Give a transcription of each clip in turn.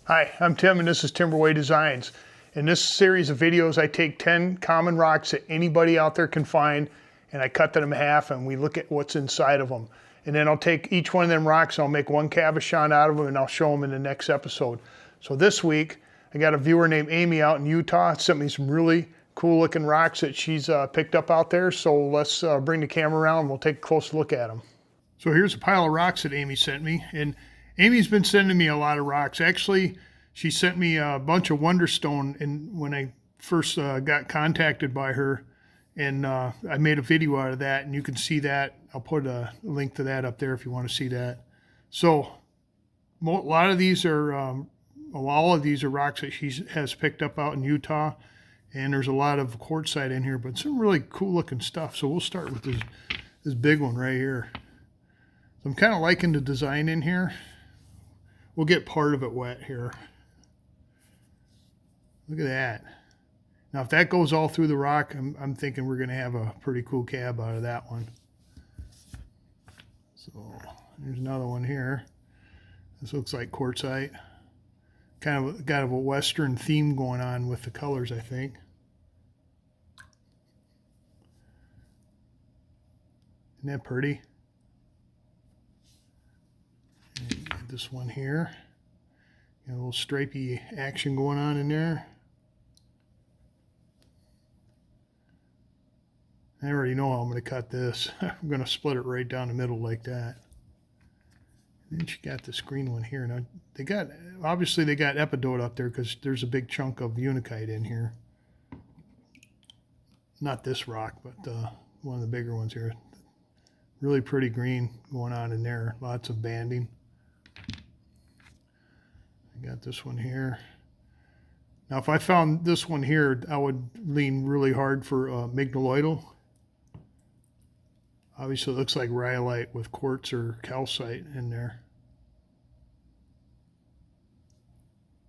Hi, I'm Tim and this is Timberway Designs. In this series of videos, I take 10 common rocks that anybody out there can find and I cut them in half and we look at what's inside of them. And then I'll take each one of them rocks and I'll make one cabochon out of them and I'll show them in the next episode. So this week, I got a viewer named Amy out in Utah, sent me some really cool looking rocks that she's picked up out there. So let's bring the camera around and we'll take a close look at them. So here's a pile of rocks that Amy sent me. And Amy's been sending me a lot of rocks. Actually, she sent me a bunch of Wonderstone when I first got contacted by her. And I made a video out of that, and you can see that. I'll put a link to that up there if you want to see that. So a lot of these are, all of these are rocks that she has picked up out in Utah. And there's a lot of quartzite in here, but some really cool looking stuff. So we'll start with this big one right here. So I'm kind of liking the design in here. We'll get part of it wet here. Look at that. Now, if that goes all through the rock, I'm thinking we're going to have a pretty cool cab out of that one. So there's another one here. This looks like quartzite. Kind of got a Western theme going on with the colors, I think. Isn't that pretty? This one here, got a little stripy action going on in there. I already know how I'm going to cut this. I'm going to split it right down the middle like that. And then she got this green one here. Now obviously they got epidote up there because there's a big chunk of unakite in here. Not this rock, but one of the bigger ones here. Really pretty green going on in there. Lots of banding. I got this one here. Now, if I found this one here, I would lean really hard for mignoloidal. Obviously, it looks like rhyolite with quartz or calcite in there.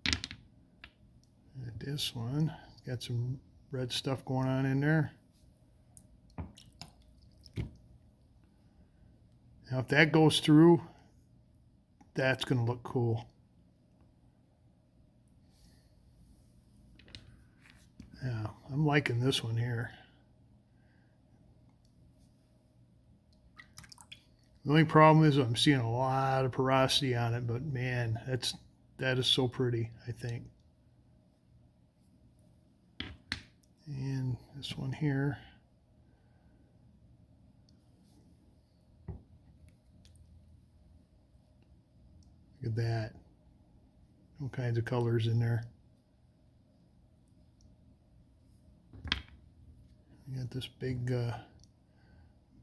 And this one, got some red stuff going on in there. Now, if that goes through, that's going to look cool. Yeah, I'm liking this one here. The only problem is I'm seeing a lot of porosity on it, but man, that is so pretty, I think. And this one here. Look at that. All kinds of colors in there. You got this big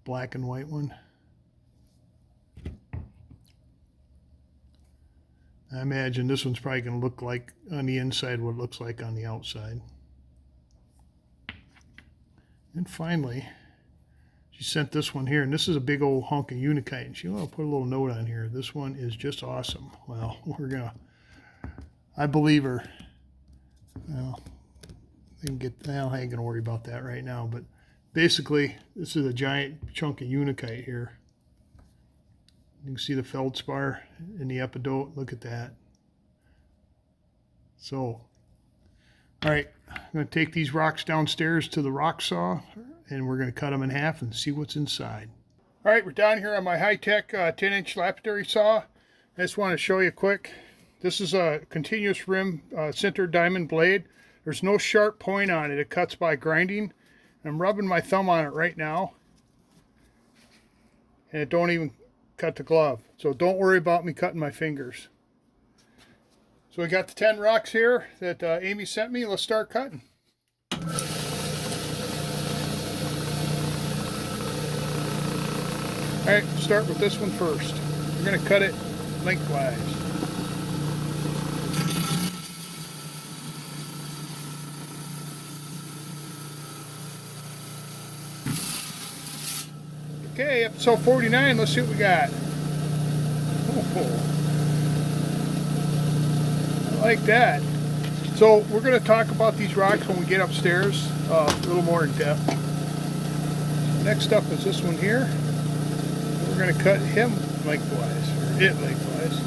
black and white one. I imagine this one's probably going to look like on the inside what it looks like on the outside. And finally, she sent this one here, and this is a big old hunk of unakite. And she wanted to put a little note on here. This one is just awesome. Well, I believe her. Well, I ain't going to worry about that right now, but basically this is a giant chunk of unakite here. You can see the feldspar and the epidote. Look at that. So, all right, I'm going to take these rocks downstairs to the rock saw and we're going to cut them in half and see what's inside. All right, we're down here on my high-tech 10-inch lapidary saw. I just want to show you quick. This is a continuous rim sintered diamond blade. There's no sharp point on it. It cuts by grinding. I'm rubbing my thumb on it right now. And it don't even cut the glove. So don't worry about me cutting my fingers. So we got the 10 rocks here that Amy sent me. Let's start cutting. Alright, start with this one first. We're going to cut it lengthwise. Okay, episode 49, let's see what we got. Oh, I like that. So we're going to talk about these rocks when we get upstairs a little more in depth. Next up is this one here. We're going to cut him lengthwise, or it lengthwise.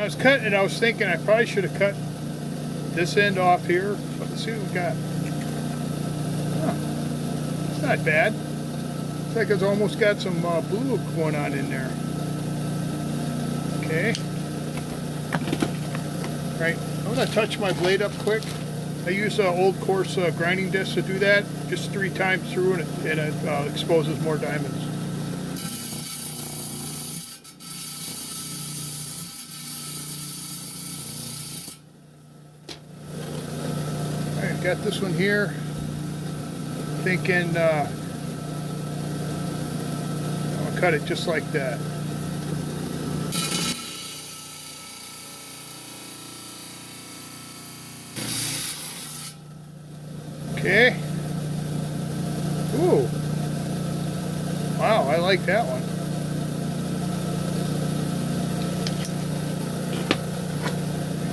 was cutting it, I was thinking I probably should have cut this end off here. Let's see what we got. Huh. It's not bad. It's like it's almost got some blue going on in there. Okay. Right. I'm going to touch my blade up quick. I use an old coarse grinding disc to do that. Just 3 times through, and it exposes more diamonds. Alright, got this one here. Thinking I'll cut it just like that. Okay. Ooh. Wow, I like that one.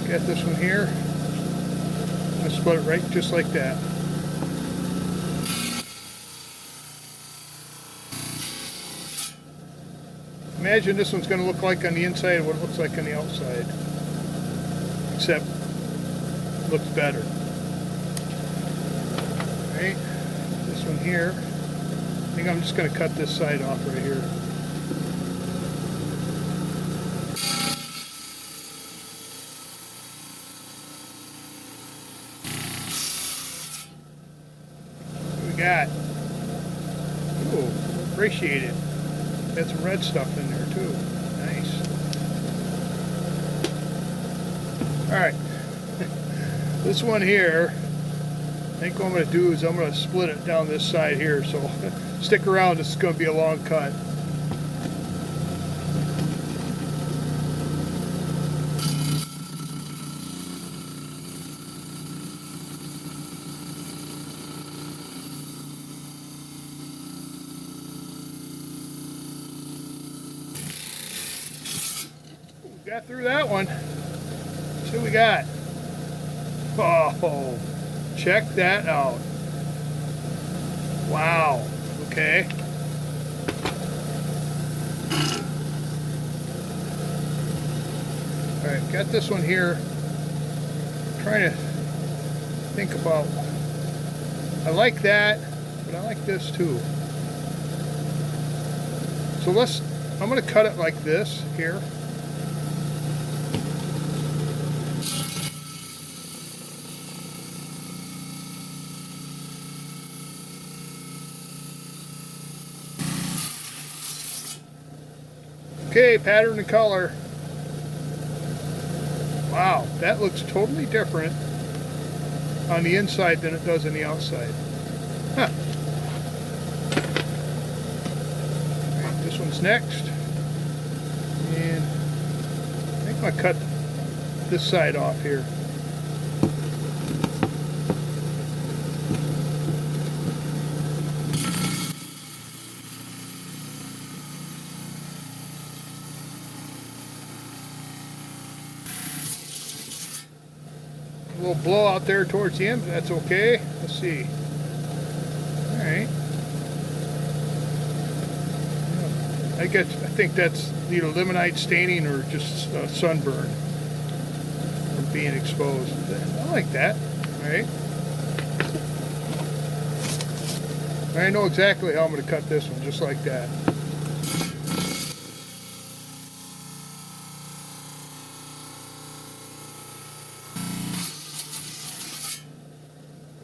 Got this one here. I'm going to split it right just like that. Imagine this one's going to look like on the inside what it looks like on the outside. Except it looks better. Right, this one here. I think I'm just going to cut this side off right here. What we got? Ooh, appreciate it. Got some red stuff in there too. Nice. Alright. This one here, I think what I'm going to do is I'm going to split it down this side here, so stick around, this is going to be a long cut. Got through that one. Let's see what we got. Oh, check that out. Wow. Okay. Alright, got this one here. I'm trying to think about. I like that, but I like this too. So I'm going to cut it like this here. Okay, pattern and color. Wow, that looks totally different on the inside than it does on the outside. Huh. Right, this one's next. And I think I'm going to cut this side off here. A little blowout there towards the end, but that's okay. Let's see. Alright. I think that's either limonite staining or just sunburn from being exposed. I like that. Alright. I know exactly how I'm going to cut this one, just like that.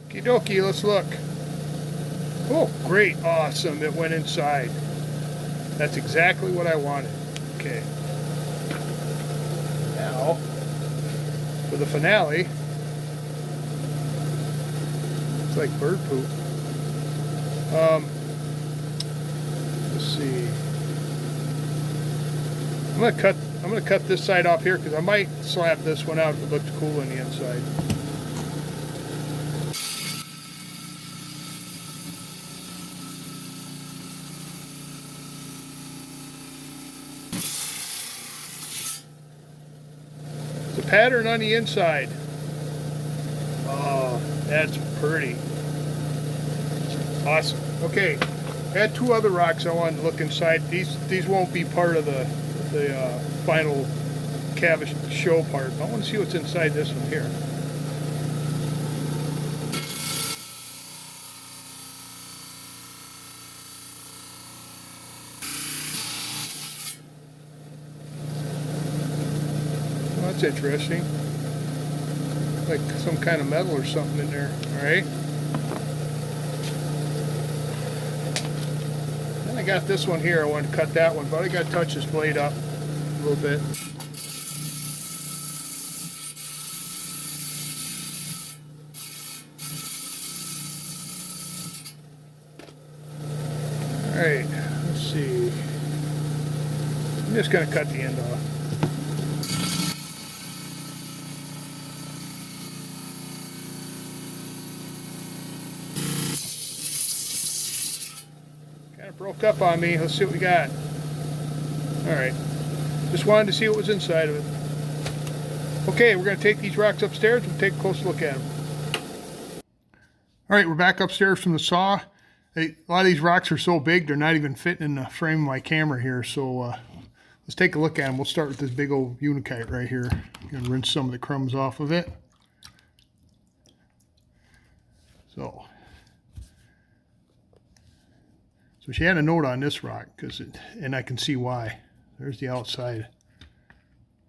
Okie dokie, let's look. Oh, great, awesome, it went inside. That's exactly what I wanted. Okay. Now, for the finale, it's like bird poop. Let's see. I'm gonna cut this side off here because I might slap this one out if it looks cool on the inside. Pattern on the inside. Oh, that's pretty. Awesome. Okay, I had 2 other rocks I wanted to look inside. These won't be part of the final cabochon part. I want to see what's inside this one here. Well, that's interesting. Like some kind of metal or something in there. All right. Then I got this one here. I wanted to cut that one, but I got to touch this blade up a little bit. All right. Let's see. I'm just going to cut the end off. Kind of broke up on me. Let's see what we got. All right. Just wanted to see what was inside of it. Okay, we're going to take these rocks upstairs and take a close look at them. All right, we're back upstairs from the saw. A lot of these rocks are so big, they're not even fitting in the frame of my camera here. So let's take a look at them. We'll start with this big old unikite right here. I'm going to rinse some of the crumbs off of it. So she had a note on this rock, and I can see why. There's the outside.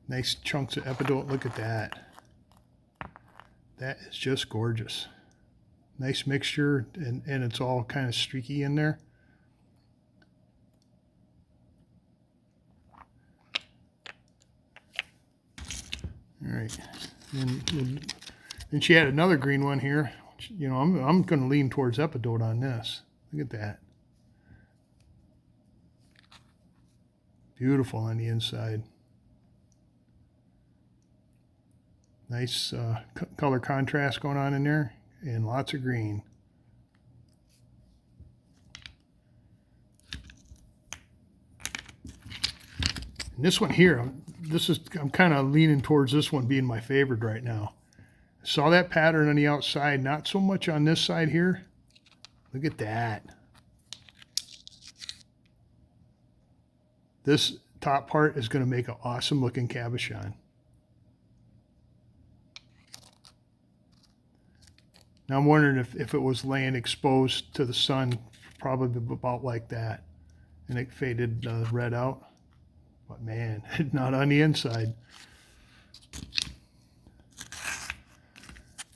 Nice chunks of epidote. Look at that. That is just gorgeous. Nice mixture, and it's all kind of streaky in there. All right. And she had another green one here. You know, I'm going to lean towards epidote on this. Look at that. Beautiful on the inside. Nice color contrast going on in there, and lots of green. And this one here, I'm kind of leaning towards this one being my favorite right now. Saw that pattern on the outside, not so much on this side here. Look at that. This top part is going to make an awesome looking cabochon. Now I'm wondering if it was laying exposed to the sun, probably about like that, and it faded red out. But man, not on the inside.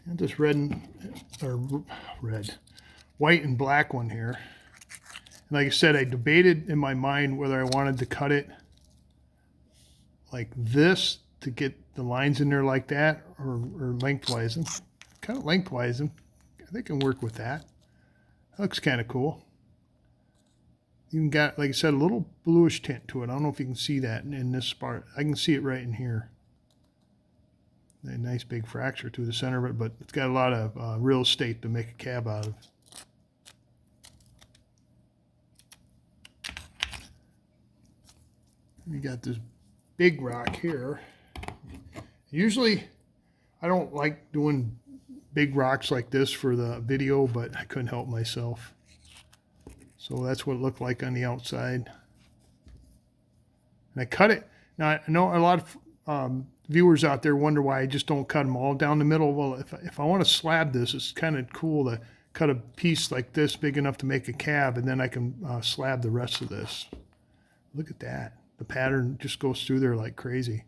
And this white and black one here. And like I said, I debated in my mind whether I wanted to cut it like this to get the lines in there like that, or lengthwise them. Kind of lengthwise them. I think I can work with that. That looks kind of cool. Even got, like I said, a little bluish tint to it. I don't know if you can see that in this part. I can see it right in here. A nice big fracture through the center of it, but it's got a lot of real estate to make a cab out of. We got this big rock here. Usually I don't like doing big rocks like this for the video, but I couldn't help myself. So that's what it looked like on the outside. And I cut it. Now I know a lot of viewers out there wonder why I just don't cut them all down the middle. Well, if I want to slab this, it's kind of cool to cut a piece like this big enough to make a cab, and then I can slab the rest of this. Look at that. The pattern just goes through there like crazy.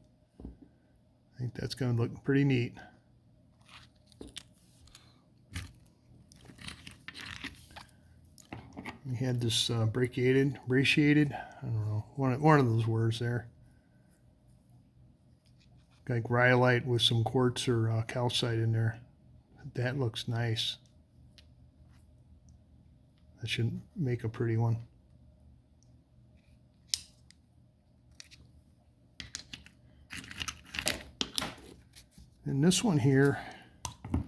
I think that's going to look pretty neat. We had this brachiated, I don't know, one of those words there. Like rhyolite with some quartz or calcite in there. That looks nice. That should make a pretty one. And this one here, I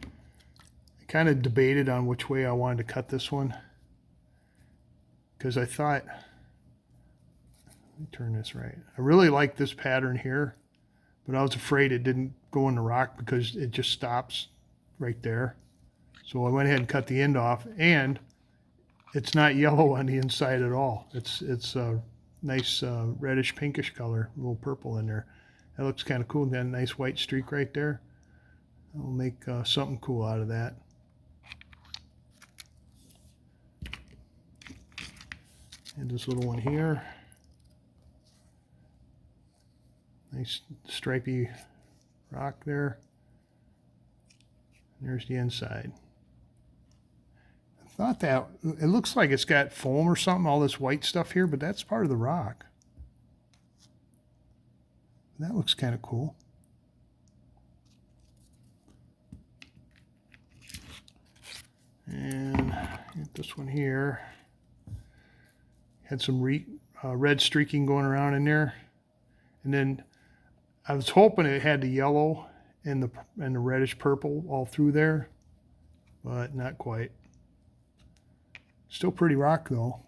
kind of debated on which way I wanted to cut this one, because I thought, let me turn this right. I really like this pattern here, but I was afraid it didn't go in the rock because it just stops right there. So I went ahead and cut the end off, and it's not yellow on the inside at all. It's a nice reddish pinkish color, a little purple in there. That looks kind of cool. Got a nice white streak right there. I'll make something cool out of that. And this little one here. Nice stripy rock there. There's the inside. I thought that, it looks like it's got foam or something, all this white stuff here, but that's part of the rock. That looks kind of cool. And get this one here. Had some red streaking going around in there. And then I was hoping it had the yellow and the reddish purple all through there, but not quite. Still pretty rock though.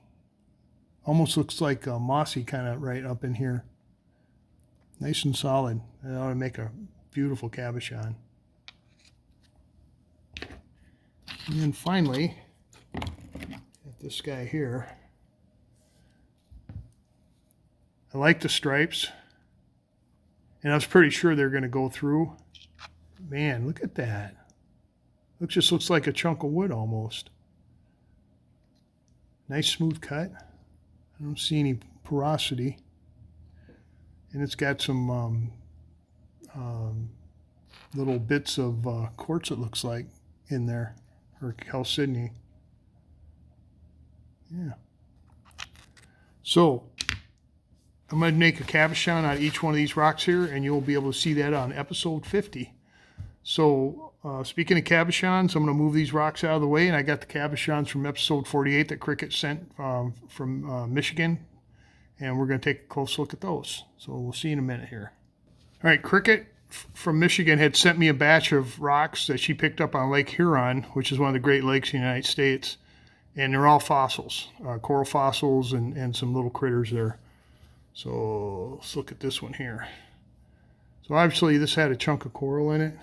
Almost looks like mossy kind of right up in here. Nice and solid. That ought to make a beautiful cabochon. And then finally, this guy here. I like the stripes, and I was pretty sure they're going to go through. Man, look at that. Just looks like a chunk of wood almost. Nice smooth cut. I don't see any porosity. And it's got some little bits of quartz, it looks like, in there, or chalcedony. Yeah. So I'm going to make a cabochon out of each one of these rocks here, and you'll be able to see that on episode 50. So speaking of cabochons, I'm going to move these rocks out of the way, and I got the cabochons from episode 48 that Cricket sent from Michigan, and we're going to take a close look at those. So we'll see in a minute here. All right, Cricket from Michigan had sent me a batch of rocks that she picked up on Lake Huron, which is one of the Great Lakes in the United States, and they're all fossils, coral fossils and some little critters there. So let's look at this one here. So obviously this had a chunk of coral in it.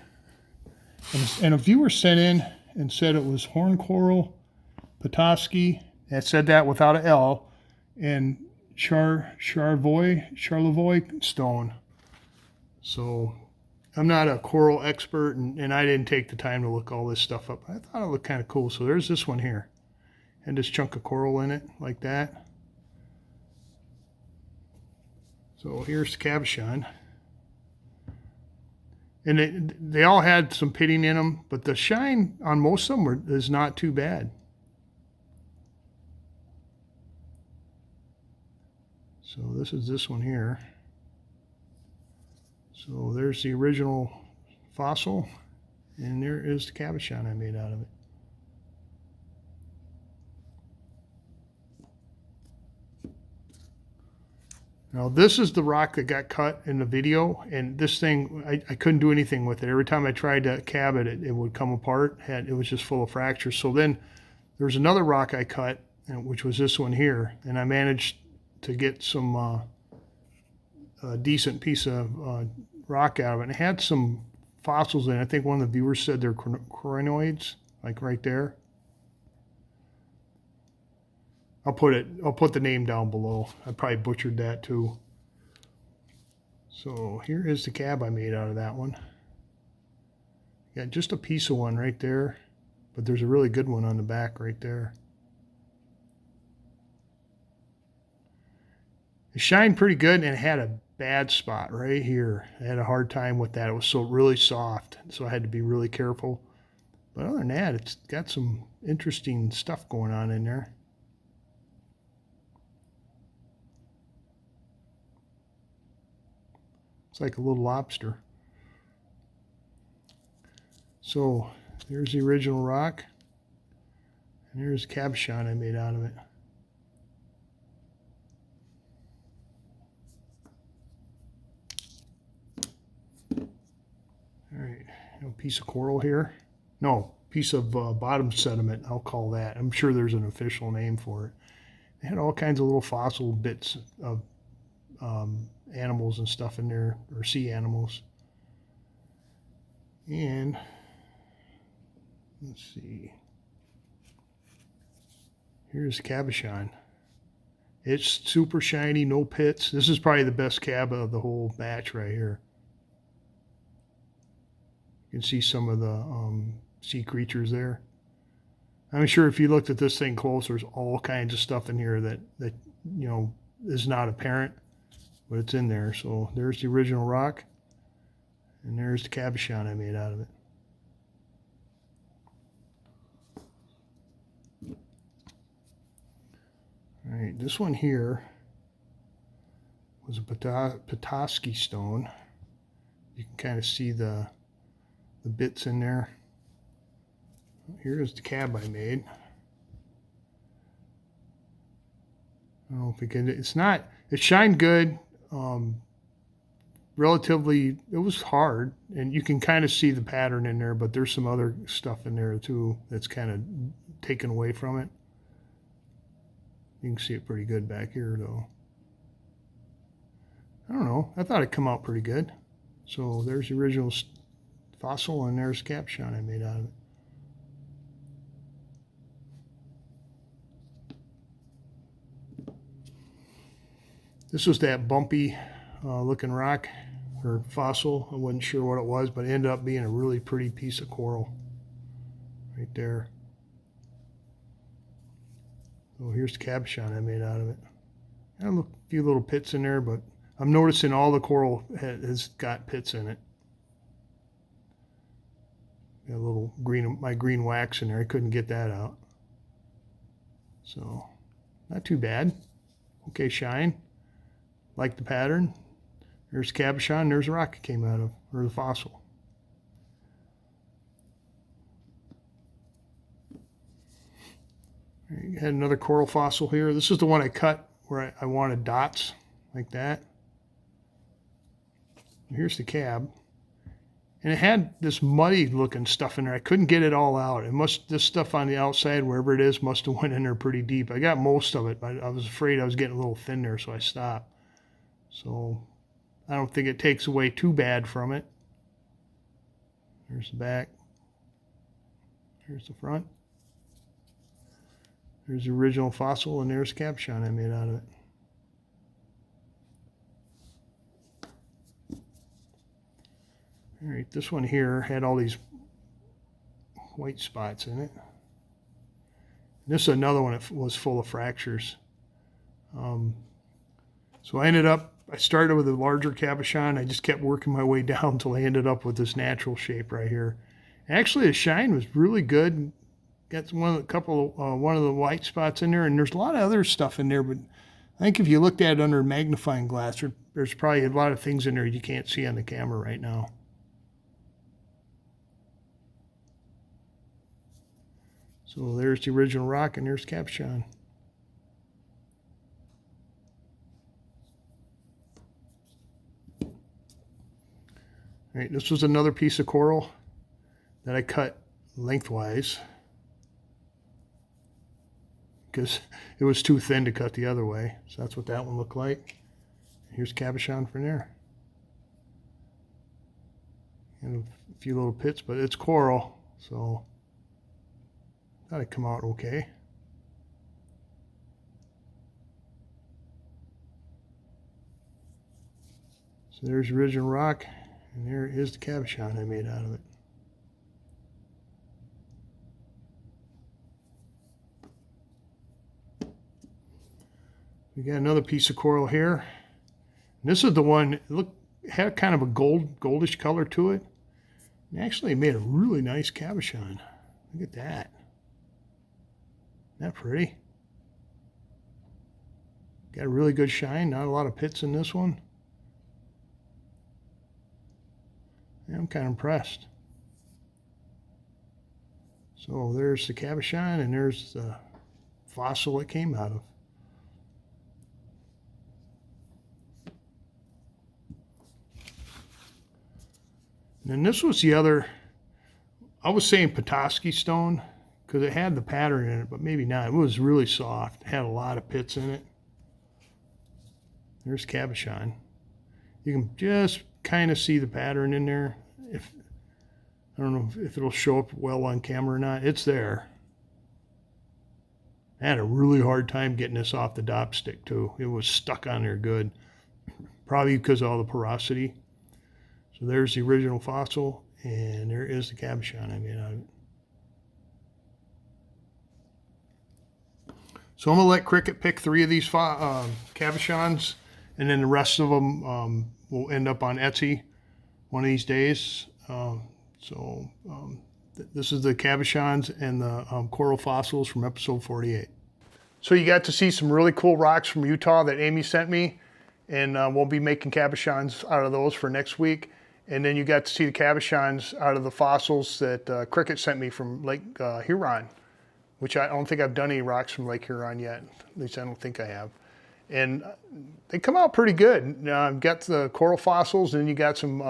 And a viewer sent in and said it was horn coral, Petoskey, that said that without an L, and Charlevoix stone. So I'm not a coral expert, and I didn't take the time to look all this stuff up. I thought it looked kind of cool. So there's this one here. And this chunk of coral in it, like that. So here's the cabochon. And they all had some pitting in them, but the shine on most of them is not too bad. So this is this one here. So there's the original fossil, and there is the cabochon I made out of it. Now this is the rock that got cut in the video, and this thing, I couldn't do anything with it. Every time I tried to cab it, it would come apart. It was just full of fractures. So then there's another rock I cut, which was this one here, and I managed to get some a decent piece of rock out of it. And it had some fossils in it. I think one of the viewers said they're crinoids, like right there. I'll put the name down below. I probably butchered that too. So here is the cab I made out of that one. Got just a piece of one right there, but there's a really good one on the back right there. It shined pretty good, and it had a bad spot right here. I had a hard time with that. It was so really soft, so I had to be really careful. But other than that, it's got some interesting stuff going on in there. It's like a little lobster. So there's the original rock, and there's the cabochon I made out of it. All right, a piece of coral here. No, piece of bottom sediment, I'll call that. I'm sure there's an official name for it. They had all kinds of little fossil bits of animals and stuff in there, or sea animals. And let's see, here's the cabochon. It's super shiny, no pits. This is probably the best cab of the whole batch right here. You can see some of the sea creatures there. I'm sure if you looked at this thing close, there's all kinds of stuff in here that you know is not apparent, but it's in there. So there's the original rock, and there's the cabochon I made out of it. All right, this one here was a Petoskey stone. You can kind of see the bits in there. Here's the cab I made. I don't know if it shined good. Relatively, it was hard, and you can kind of see the pattern in there, but there's some other stuff in there too that's kind of taken away from it. You can see it pretty good back here though. I don't know, I thought it'd come out pretty good. So there's the original fossil, and there's the cabochon I made out of it. This was that bumpy looking rock or fossil. I wasn't sure what it was, but it ended up being a really pretty piece of coral right there. So here's the cabochon I made out of it. I have a few little pits in there, but I'm noticing all the coral has got pits in it. Got a little my green wax in there. I couldn't get that out. So not too bad. Okay, shine. Like the pattern. There's the cabochon, there's the rock it came out of, or the fossil. You had another coral fossil here. This is the one I cut where I wanted dots like that. Here's the cab. And it had this muddy looking stuff in there. I couldn't get it all out. This stuff on the outside, wherever it is, must have went in there pretty deep. I got most of it, but I was afraid I was getting a little thin there, so I stopped. So I don't think it takes away too bad from it. There's the back. Here's the front. There's the original fossil, and there's the cabochon I made out of it. All right, this one here had all these white spots in it. This is another one that was full of fractures. So I started with a larger cabochon. I just kept working my way down until I ended up with this natural shape right here. Actually, the shine was really good. Got one of the white spots in there, and there's a lot of other stuff in there, but I think if you looked at it under a magnifying glass, there's probably a lot of things in there you can't see on the camera right now. So there's the original rock, and there's cabochon. All right, this was another piece of coral that I cut lengthwise because it was too thin to cut the other way. So that's what that one looked like. Here's cabochon from there. And a few little pits, but it's coral, so thought it'd come out okay. So there's the original rock, and there is the cabochon I made out of it. We got another piece of coral here. And this is the one, had kind of a goldish color to it. And actually made a really nice cabochon. Look at that. Isn't that pretty? Got a really good shine, not a lot of pits in this one. Yeah, I'm kind of impressed. So there's the cabochon, and there's the fossil it came out of. And this was the other, I was saying Petoskey stone because it had the pattern in it, but maybe not. It was really soft. It had a lot of pits in it. There's cabochon. You can just kind of see the pattern in there. I don't know if it'll show up well on camera or not. It's there. I had a really hard time getting this off the dop stick too. It was stuck on there good. Probably because of all the porosity. So there's the original fossil, And there is the cabochon I made out of it. So I'm going to let Cricket pick 3 of these cabochons, and then the rest of them will end up on Etsy one of these days. This is the cabochons and the coral fossils from episode 48. So you got to see some really cool rocks from Utah that Amy sent me, and we'll be making cabochons out of those for next week. And then you got to see the cabochons out of the fossils that Cricket sent me from Lake Huron, which I don't think I've done any rocks from Lake Huron yet. At least I don't think I have. And they come out pretty good. I've got the coral fossils, and you got some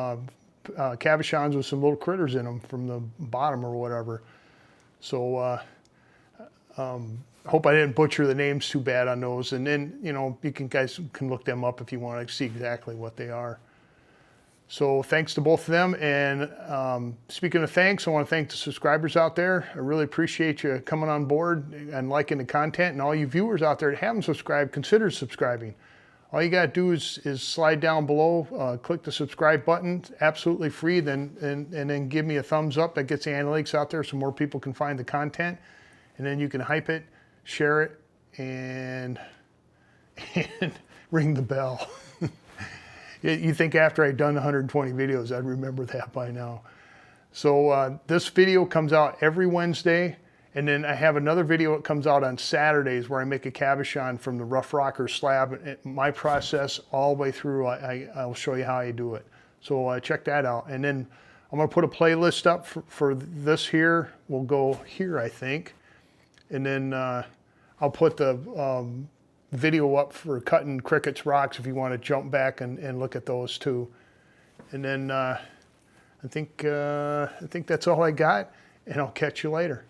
cabochons with some little critters in them from the bottom or whatever. So hope I didn't butcher the names too bad on those. And then, you know, you guys can look them up if you want to see exactly what they are. So thanks to both of them. And speaking of thanks, I want to thank the subscribers out there. I really appreciate you coming on board and liking the content. And all you viewers out there that haven't subscribed, consider subscribing. All you got to do is slide down below, click the subscribe button, absolutely free, and then give me a thumbs up. That gets the analytics out there so more people can find the content. And then you can hype it, share it, and ring the bell. You think after I'd done 120 videos, I'd remember that by now. So this video comes out every Wednesday, and then I have another video that comes out on Saturdays where I make a cabochon from the rough rock or slab. My process all the way through, I'll show you how I do it. So check that out. And then I'm gonna put a playlist up for this here. We'll go here, I think. And then I'll put the video up for cutting Cricket's rocks if you want to jump back and look at those too. And then I think that's all I got, and I'll catch you later.